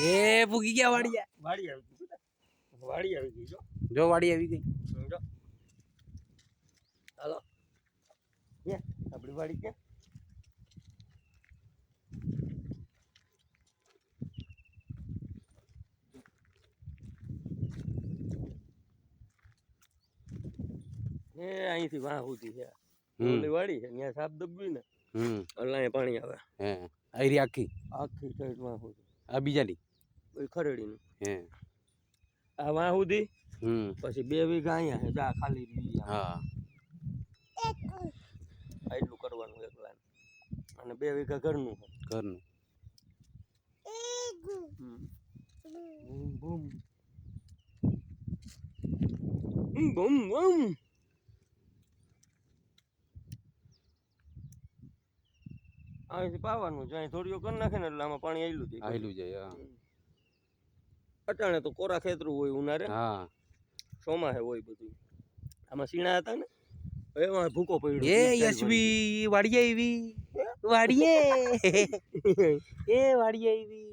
એ પૂગી ગયા વાડી આવી ગઈ જો વાડી આવી ગઈ જો હાલો આપણી વાડી ક્યાં એ અહીંથી વાહ સુધી છે ઓલી વાડી છે ત્યાં સાપ દબ્યું ને એટલે અહીંયા પાણી આવે હે આયરી આખી સાઈડ વાહ સુધી આ બીજાની ખરેડીની હે આ વાહ સુધી પછી 2 વીઘા અહીંયા છે જા ખાલી રહી હા એટલું કરવાનું એકલા અને 2 વીઘા ઘરનું બૂમ બૂમ બૂમ અહીંથી પાવાનું છે અહીં થોડીઓ કરી નાખે ને એટલે આમાં પાણી આયલું જાય અટાણે તો કોરા ખેતરું હોય ઉનાળે હા ચોમાસે હોય બધું આમાં સીણા હતા ને એમાં ભૂકો પડ્યો એ યશવી વાડીએ આવી વાડીએ એ વાડીએ આવી